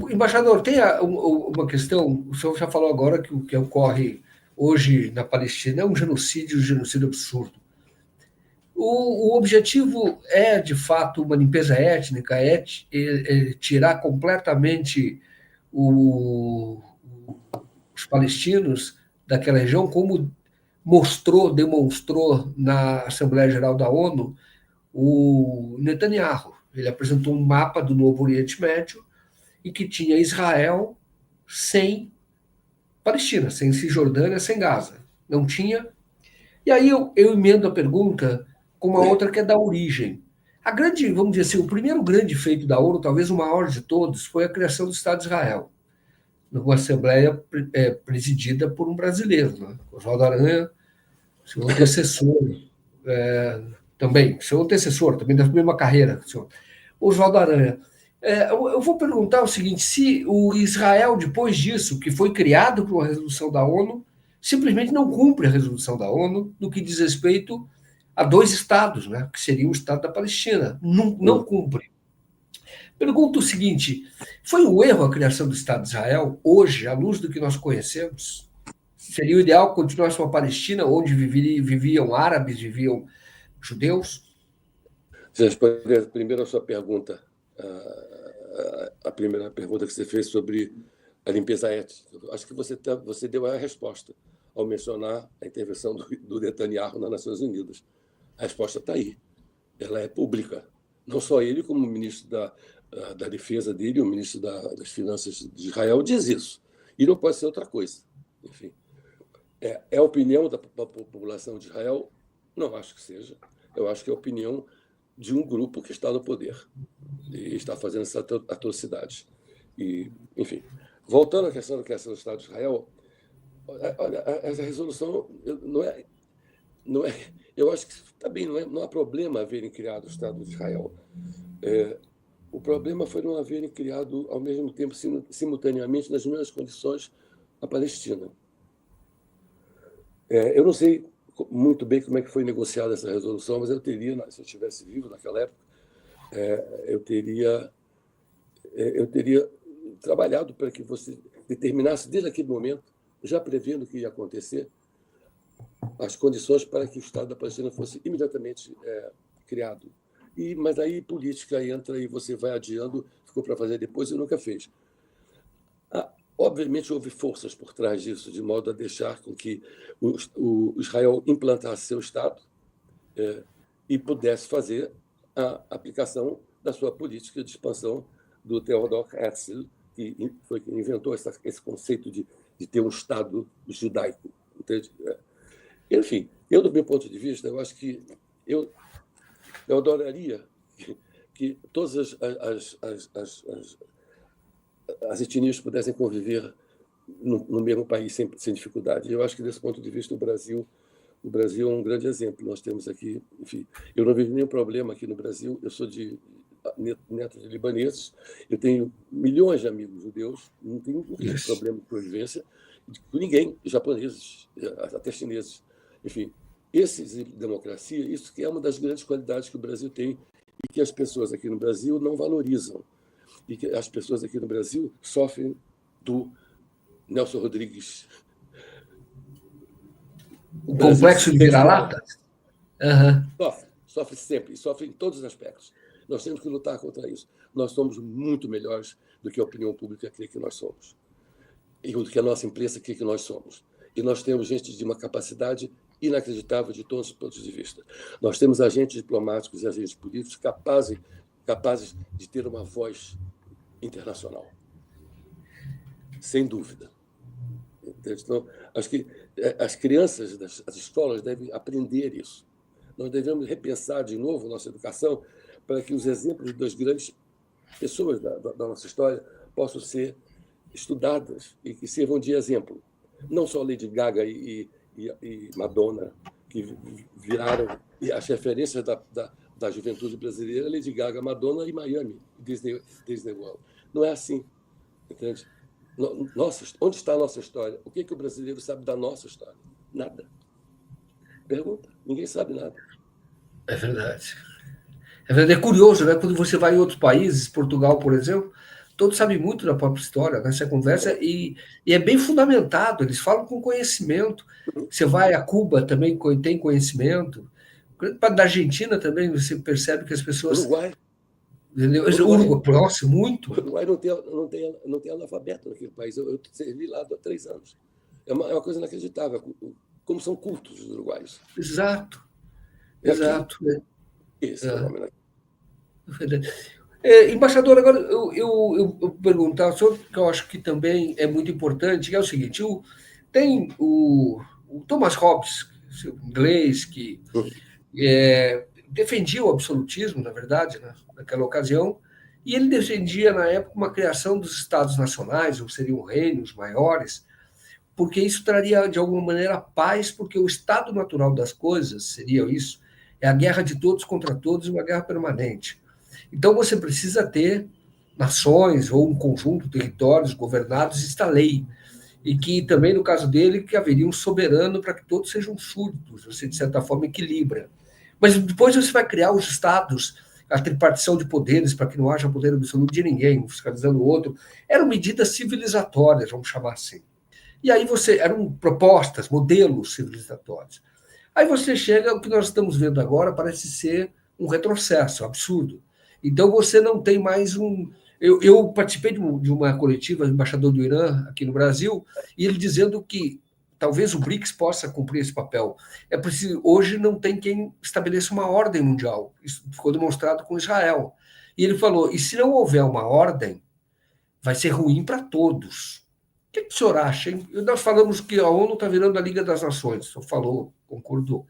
Speaker 1: Embaixador, tem uma questão, o senhor já falou agora que o que ocorre hoje na Palestina é um genocídio absurdo. O objetivo é, de fato, uma limpeza étnica, tirar completamente os palestinos daquela região, como demonstrou na Assembleia Geral da ONU o Netanyahu. Ele apresentou um mapa do Novo Oriente Médio e que tinha Israel sem Palestina, sem Cisjordânia, sem Gaza. Não tinha. E aí eu emendo a pergunta com uma outra que é da origem. Vamos dizer assim, o primeiro grande feito da ONU, talvez o maior de todos, foi a criação do Estado de Israel, numa assembleia presidida por um brasileiro, né? Oswaldo Aranha, seu antecessor, também da mesma carreira, senhor. Oswaldo Aranha. Eu vou perguntar o seguinte: se o Israel, depois disso, que foi criado por uma resolução da ONU, simplesmente não cumpre a resolução da ONU no que diz respeito a 2 estados, né, que seria o Estado da Palestina. Não cumpre. Pergunto o seguinte: foi um erro a criação do Estado de Israel, hoje, à luz do que nós conhecemos? Seria o ideal que continuasse uma Palestina onde viviam árabes, viviam judeus?
Speaker 2: Você responder primeiro a sua pergunta, a primeira pergunta que você fez sobre a limpeza étnica. Acho que você deu a resposta ao mencionar a intervenção do Netanyahu nas Nações Unidas. A resposta está aí. Ela é pública. Não só ele, como o ministro da Defesa dele, o ministro das Finanças de Israel, diz isso. E não pode ser outra coisa. Enfim, é a opinião da população de Israel? Não acho que seja. Eu acho que é a opinião de um grupo que está no poder e está fazendo essa atrocidade. E, enfim, voltando à questão da criação do Estado de Israel, olha, essa resolução não é. Eu acho que também não há problema haverem criado o Estado de Israel. O problema foi não haverem criado, ao mesmo tempo, simultaneamente, nas mesmas condições, a Palestina. Eu não sei muito bem como é que foi negociada essa resolução, mas eu teria, se eu estivesse vivo naquela época, eu teria trabalhado para que você determinasse, desde aquele momento, já prevendo o que ia acontecer, as condições para que o Estado da Palestina fosse imediatamente criado. Mas aí política entra e você vai adiando, ficou para fazer depois e nunca fez. Obviamente, houve forças por trás disso, de modo a deixar com que o Israel implantasse seu Estado e pudesse fazer a aplicação da sua política de expansão do Theodor Herzl, que foi quem inventou esse conceito de ter um Estado judaico. Entende? Enfim, do meu ponto de vista, eu acho que eu adoraria que todas as etnias pudessem conviver no mesmo país sem dificuldade. Eu acho que, desse ponto de vista, o Brasil é um grande exemplo. Nós temos aqui, enfim, eu não vivo nenhum problema aqui no Brasil, eu sou neto de libaneses, eu tenho milhões de amigos judeus, não tenho nenhum problema de convivência com ninguém, japoneses, até chineses. Enfim, esse exemplo de democracia, isso que é uma das grandes qualidades que o Brasil tem e que as pessoas aqui no Brasil não valorizam. E que as pessoas aqui no Brasil sofrem do Nelson Rodrigues.
Speaker 1: O complexo de vira-lata?
Speaker 2: Sofre sempre, sofre em todos os aspectos. Nós temos que lutar contra isso. Nós somos muito melhores do que a opinião pública crê que nós somos. E do que a nossa imprensa crê que nós somos. E nós temos gente de uma capacidade inacreditável de todos os pontos de vista. Nós temos agentes diplomáticos e agentes políticos capazes de ter uma voz internacional. Sem dúvida. Então, acho que as crianças das escolas devem aprender isso. Nós devemos repensar de novo nossa educação para que os exemplos das grandes pessoas da nossa história possam ser estudadas e que sirvam de exemplo. Não só Lady Gaga e Madonna, que viraram as referências da juventude brasileira, Lady Gaga, Madonna e Miami, Disney World. Não é assim, entende? Onde está a nossa história? O que o brasileiro sabe da nossa história? Nada. Pergunta. Ninguém sabe nada.
Speaker 1: É verdade. É curioso, né? Quando você vai em outros países, Portugal, por exemplo, todos sabem muito da própria história nessa conversa e é bem fundamentado, eles falam com conhecimento. Você vai a Cuba, também tem conhecimento. Da Argentina também, você percebe que as pessoas...
Speaker 2: Uruguai,
Speaker 1: próximo, muito.
Speaker 2: O Uruguai não tem analfabeto naquele país. Eu servi lá há 3 anos. É uma coisa inacreditável, como são cultos os uruguaios.
Speaker 1: Exato.
Speaker 2: Esse é o nome, né?
Speaker 1: Embaixador, agora eu perguntar ao senhor, que eu acho que também é muito importante, que é o seguinte, tem o Thomas Hobbes, inglês, que defendia o absolutismo, na verdade, né, naquela ocasião, e ele defendia, na época, uma criação dos Estados nacionais, ou seriam reinos maiores, porque isso traria, de alguma maneira, paz, porque o estado natural das coisas seria isso, é a guerra de todos contra todos, uma guerra permanente. Então, você precisa ter nações ou um conjunto de territórios governados, está lei. E que também, no caso dele, que haveria um soberano para que todos sejam súditos, você, de certa forma, equilibra. Mas depois você vai criar os estados, a tripartição de poderes, para que não haja poder absoluto de ninguém, um fiscalizando o outro. Eram medidas civilizatórias, vamos chamar assim. E aí eram propostas, modelos civilizatórios. Aí você chega, o que nós estamos vendo agora parece ser um retrocesso, absurdo. Então, você não tem mais um... Eu participei de uma coletiva, embaixador do Irã, aqui no Brasil, e ele dizendo que talvez o BRICS possa cumprir esse papel. É preciso, hoje não tem quem estabeleça uma ordem mundial. Isso ficou demonstrado com Israel. E ele falou, e se não houver uma ordem, vai ser ruim para todos. O que o senhor acha? Hein? Nós falamos que a ONU está virando a Liga das Nações, o senhor falou, concordou.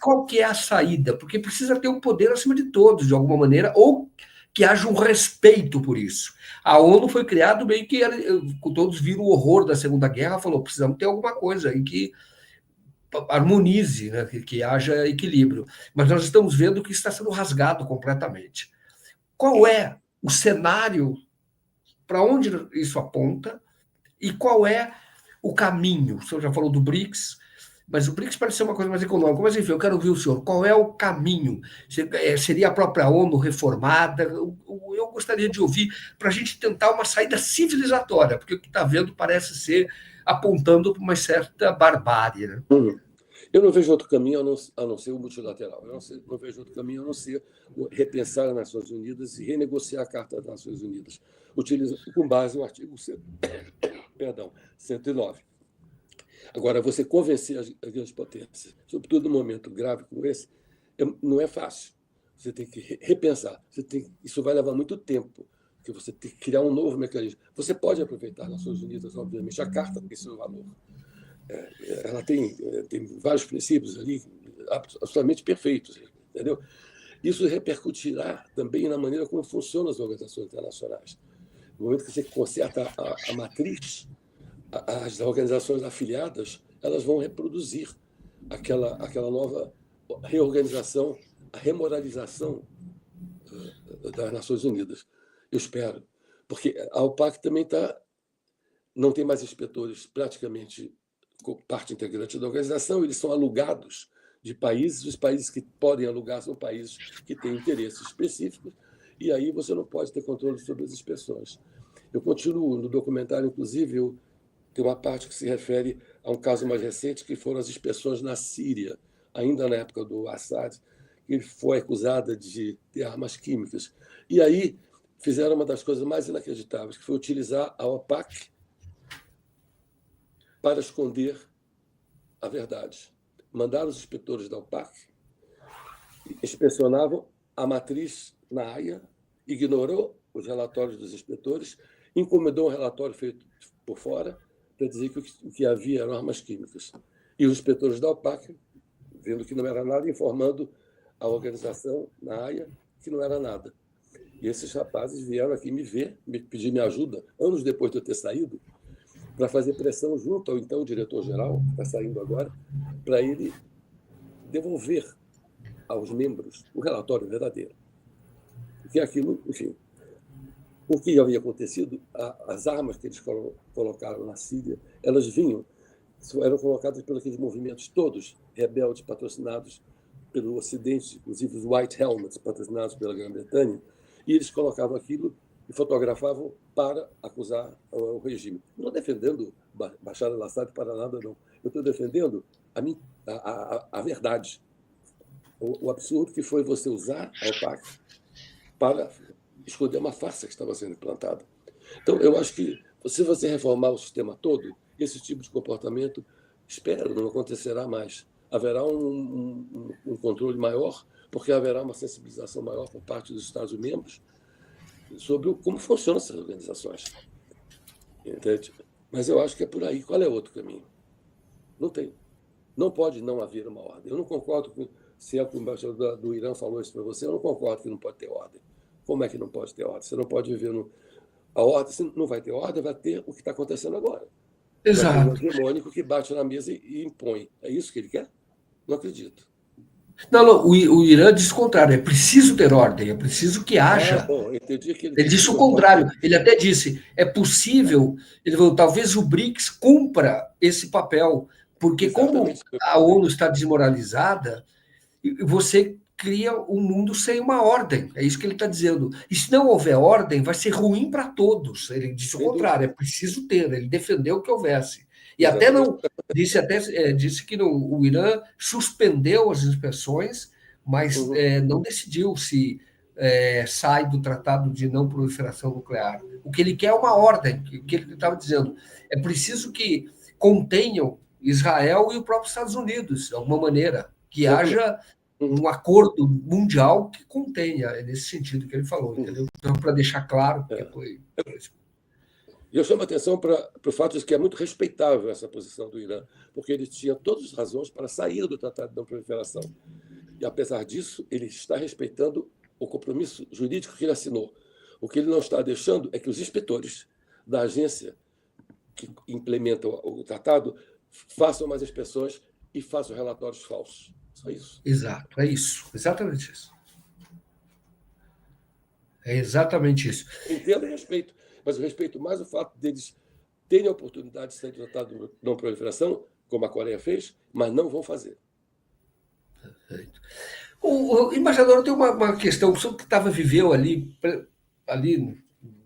Speaker 1: Qual que é a saída? Porque precisa ter um poder acima de todos, de alguma maneira, ou que haja um respeito por isso. A ONU foi criada meio que todos viram o horror da Segunda Guerra, falou, precisamos ter alguma coisa aí que harmonize, né, que haja equilíbrio. Mas nós estamos vendo que está sendo rasgado completamente. Qual é o cenário, para onde isso aponta, e qual é o caminho? O senhor já falou do BRICS, mas o BRICS parece ser uma coisa mais econômica. Mas, enfim, eu quero ouvir o senhor. Qual é o caminho? Seria a própria ONU reformada? Eu gostaria de ouvir para a gente tentar uma saída civilizatória, porque o que está vendo parece ser apontando para uma certa barbárie. Né?
Speaker 2: Eu não vejo outro caminho a não ser o multilateral. Eu não vejo outro caminho a não ser repensar as Nações Unidas e renegociar a Carta das Nações Unidas, com base no artigo 109. Agora, você convencer as grandes potências, sobretudo num momento grave como esse, não é fácil. Você tem que repensar. Isso vai levar muito tempo, porque você tem que criar um novo mecanismo. Você pode aproveitar as Nações Unidas, obviamente. A Carta tem seu valor. Ela tem vários princípios ali absolutamente perfeitos, entendeu? Isso repercutirá também na maneira como funcionam as organizações internacionais. No momento que você conserta a matriz, as organizações afiliadas elas vão reproduzir aquela nova reorganização, a remoralização das Nações Unidas. Eu espero, porque a OPAC também não tem mais inspetores praticamente parte integrante da organização, eles são alugados de países, os países que podem alugar são países que têm interesses específicos, e aí você não pode ter controle sobre as inspeções. Eu continuo, no documentário, inclusive, tem uma parte que se refere a um caso mais recente, que foram as inspeções na Síria, ainda na época do Assad, que ele foi acusado de ter armas químicas. E aí fizeram uma das coisas mais inacreditáveis, que foi utilizar a OPAC para esconder a verdade. Mandaram os inspetores da OPAC, inspecionavam a matriz na Haia, ignorou os relatórios dos inspetores, encomendou um relatório feito por fora para dizer que o que havia eram armas químicas. E os inspetores da OPAC, vendo que não era nada, informando a organização na Haia que não era nada. E esses rapazes vieram aqui me ver, me pedir minha ajuda, anos depois de eu ter saído, para fazer pressão junto ao então diretor-geral, que está saindo agora, para ele devolver aos membros o relatório verdadeiro. Porque aquilo, enfim, o que havia acontecido, as armas que eles colocaram na Síria, elas eram colocadas por aqueles movimentos todos rebeldes patrocinados pelo Ocidente, inclusive os White Helmets, patrocinados pela Grã-Bretanha, e eles colocavam aquilo e fotografavam para acusar o regime. Não estou defendendo Bashar al-Assad para nada, não. Eu estou defendendo a verdade. O absurdo que foi você usar a OPAC para esconder uma farsa que estava sendo implantada. Então, eu acho que, se você reformar o sistema todo, esse tipo de comportamento, espero, não acontecerá mais. Haverá um controle maior, porque haverá uma sensibilização maior por parte dos Estados-membros sobre como funcionam essas organizações. Entende? Mas eu acho que é por aí. Qual é o outro caminho? Não tem. Não pode não haver uma ordem. Eu não concordo com... Se é o embaixador do Irã falou isso para você, eu não concordo que não pode ter ordem. Como é que não pode ter ordem? Você não pode viver no... A ordem, se não vai ter ordem, vai ter o que está acontecendo agora.
Speaker 1: Exato.
Speaker 2: Vai ter um hegemônico que bate na mesa e impõe. É isso que ele quer? Não acredito.
Speaker 1: Não, o Irã diz o contrário, é preciso ter ordem, é preciso que haja.
Speaker 2: Bom, entendi que
Speaker 1: ele disse o contrário, ele até disse, é possível, ele falou, talvez o BRICS cumpra esse papel, porque exatamente. Como a ONU está desmoralizada, você cria um mundo sem uma ordem, é isso que ele está dizendo. E se não houver ordem, vai ser ruim para todos. Ele disse o contrário, é preciso ter, ele defendeu que houvesse. E até não disse que o Irã suspendeu as inspeções, mas não decidiu se sai do Tratado de Não Proliferação Nuclear. O que ele quer é uma ordem, o que ele estava dizendo. É preciso que contenham Israel e o próprio Estados Unidos, de alguma maneira, que haja um acordo mundial que contenha, é nesse sentido que ele falou, entendeu? Então, para deixar claro que foi...
Speaker 2: E eu chamo a atenção para o fato de que é muito respeitável essa posição do Irã, porque ele tinha todas as razões para sair do Tratado de Não Proliferação. E, apesar disso, ele está respeitando o compromisso jurídico que ele assinou. O que ele não está deixando é que os inspetores da agência que implementam o tratado façam mais inspeções e façam relatórios falsos. Só isso.
Speaker 1: Exato, é isso. Exatamente isso. É exatamente isso.
Speaker 2: Entendo e respeito. Mas eu respeito mais o fato deles terem a oportunidade de sair do Tratado de Não Proliferação como a Coreia fez, mas não vão fazer.
Speaker 1: Perfeito. O embaixador, tem uma questão, o senhor que viveu ali,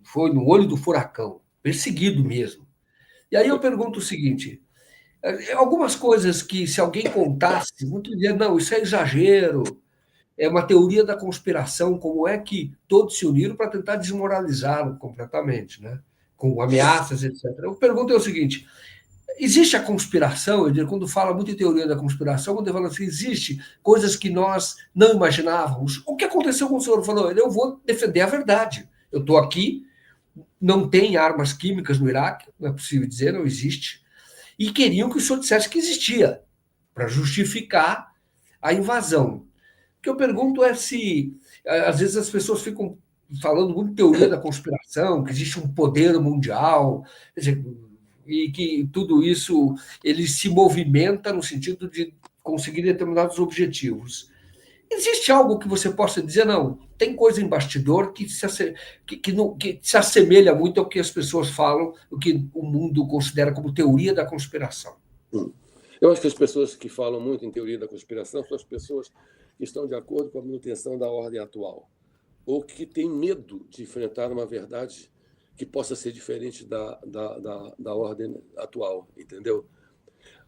Speaker 1: foi no olho do furacão, perseguido mesmo. E aí eu pergunto o seguinte, algumas coisas que se alguém contasse, muito dizia, não, isso é exagero, é uma teoria da conspiração, como é que todos se uniram para tentar desmoralizá-lo completamente, né? Com ameaças, etc. Eu pergunto o seguinte, existe a conspiração, quando fala muito em teoria da conspiração, quando fala assim, existe coisas que nós não imaginávamos. O que aconteceu com o senhor? Falou, eu vou defender a verdade. Eu estou aqui, não tem armas químicas no Iraque, não é possível dizer, não existe. E queriam que o senhor dissesse que existia, para justificar a invasão. O que eu pergunto é se, às vezes, as pessoas ficam falando muito de teoria da conspiração, que existe um poder mundial, quer dizer, e que tudo isso ele se movimenta no sentido de conseguir determinados objetivos. Existe algo que você possa dizer, não, tem coisa em bastidor que se assemelha muito ao que as pessoas falam, o que o mundo considera como teoria da conspiração?
Speaker 2: Eu acho que as pessoas que falam muito em teoria da conspiração são as pessoas que estão de acordo com a manutenção da ordem atual, ou que têm medo de enfrentar uma verdade que possa ser diferente da ordem atual, entendeu?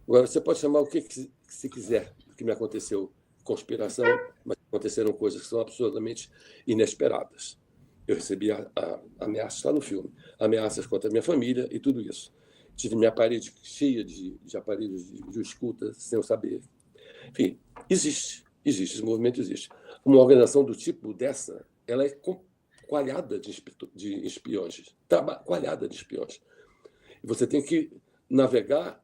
Speaker 2: Agora, você pode chamar o que se quiser do que me aconteceu, conspiração, mas aconteceram coisas que são absolutamente inesperadas. Eu recebi ameaças, está no filme, ameaças contra a minha família e tudo isso. Tive minha parede cheia de aparelhos de escuta, sem eu saber. Enfim, existe, esse movimento existe. Uma organização do tipo dessa, ela é coalhada de espiões, coalhada de espiões. E você tem que navegar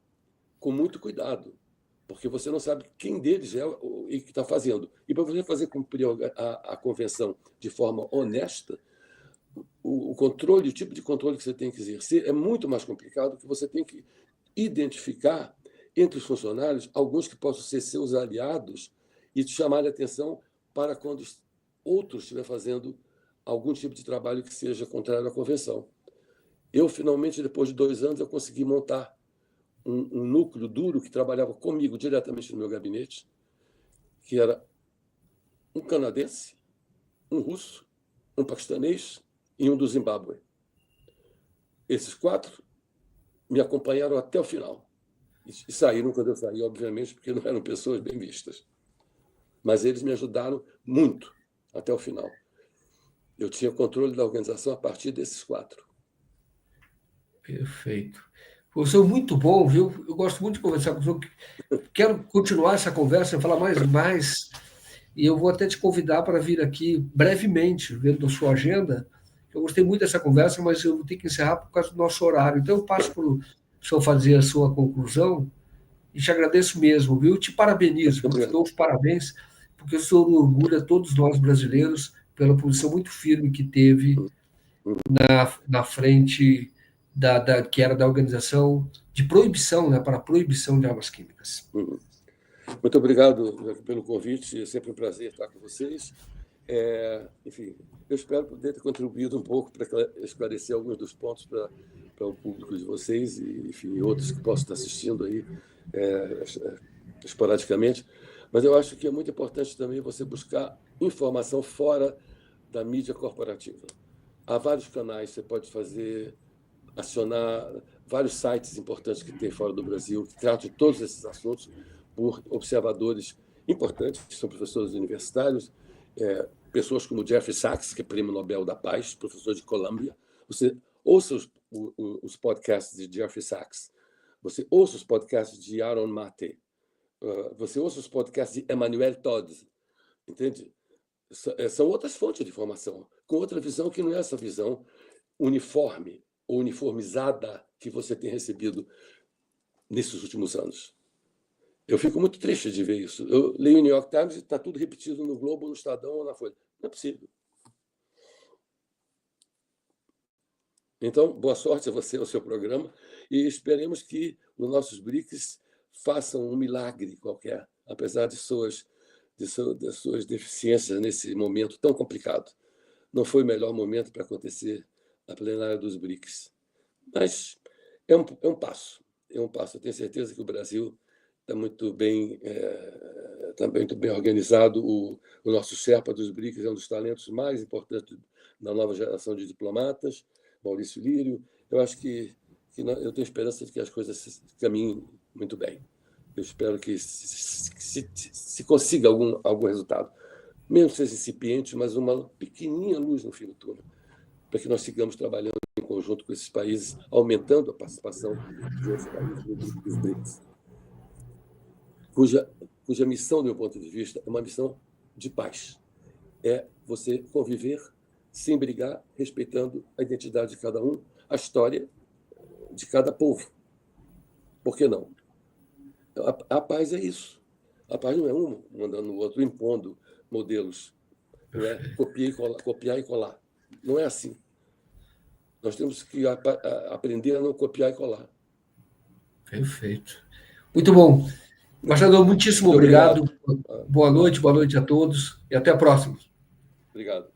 Speaker 2: com muito cuidado, porque você não sabe quem deles é e que está fazendo. E para você fazer cumprir a convenção de forma honesta, o controle, o tipo de controle que você tem que exercer é muito mais complicado, que você tem que identificar entre os funcionários alguns que possam ser seus aliados e te chamar a atenção para quando outros estiverem fazendo algum tipo de trabalho que seja contrário à convenção. Eu, finalmente, depois de 2 anos, eu consegui montar um núcleo duro que trabalhava comigo diretamente no meu gabinete, que era um canadense, um russo, um paquistanês e um do Zimbábue. Esses 4 me acompanharam até o final. E saíram quando eu saí, obviamente, porque não eram pessoas bem vistas. Mas eles me ajudaram muito até o final. Eu tinha controle da organização a partir desses 4.
Speaker 1: Perfeito. Professor, muito bom, viu? Eu gosto muito de conversar com o senhor. Quero continuar essa conversa, falar mais, e eu vou até te convidar para vir aqui brevemente, vendo a sua agenda. Eu gostei muito dessa conversa, mas eu vou ter que encerrar por causa do nosso horário. Então, eu passo para o senhor fazer a sua conclusão e te agradeço mesmo, viu? Te parabenizo, te dou os parabéns, porque o senhor orgulha todos nós brasileiros pela posição muito firme que teve na frente que era da organização de proibição, né, para a proibição de armas químicas.
Speaker 2: Muito obrigado pelo convite, é sempre um prazer estar com vocês. Enfim, eu espero poder ter contribuído um pouco para esclarecer alguns dos pontos para o público de vocês e, enfim, outros que possam estar assistindo aí esporadicamente. Mas eu acho que é muito importante também você buscar informação fora da mídia corporativa. Há vários canais que você pode acionar vários sites importantes que tem fora do Brasil, que tratam de todos esses assuntos por observadores importantes, que são professores universitários, pessoas como Jeffrey Sachs, que é Prêmio Nobel da Paz, professor de Colômbia. Você ouça os podcasts de Jeffrey Sachs, você ouça os podcasts de Aaron Mate, você ouça os podcasts de Emmanuel Todd, entende? São outras fontes de informação, com outra visão que não é essa visão uniforme ou uniformizada que você tem recebido nesses últimos anos. Eu fico muito triste de ver isso. Eu leio o New York Times e está tudo repetido no Globo, no Estadão ou na Folha. Não é possível. Então, boa sorte a você, ao seu programa, e esperemos que os nossos BRICS façam um milagre qualquer, apesar de suas deficiências nesse momento tão complicado. Não foi o melhor momento para acontecer a plenária dos BRICS. Mas é um passo. Eu tenho certeza que o Brasil muito bem organizado. O nosso Sherpa dos BRICS é um dos talentos mais importantes da nova geração de diplomatas, Maurício Lírio. Eu acho que eu tenho esperança de que as coisas se caminhem muito bem. Eu espero que se consiga algum resultado, mesmo que seja incipiente, mas uma pequenininha luz no fim do túnel, para que nós sigamos trabalhando em conjunto com esses países, aumentando a participação de outros países no grupo dos BRICS, cuja missão, do meu ponto de vista, é uma missão de paz. É você conviver sem brigar, respeitando a identidade de cada um, a história de cada povo. Por que não? A paz é isso. A paz não é um mandando o outro, impondo modelos. Não é copiar e colar. Não é assim. Nós temos que aprender a não copiar e colar.
Speaker 1: Perfeito. Muito bom. Embaixador, muitíssimo obrigado. Boa noite a todos e até a próxima.
Speaker 2: Obrigado.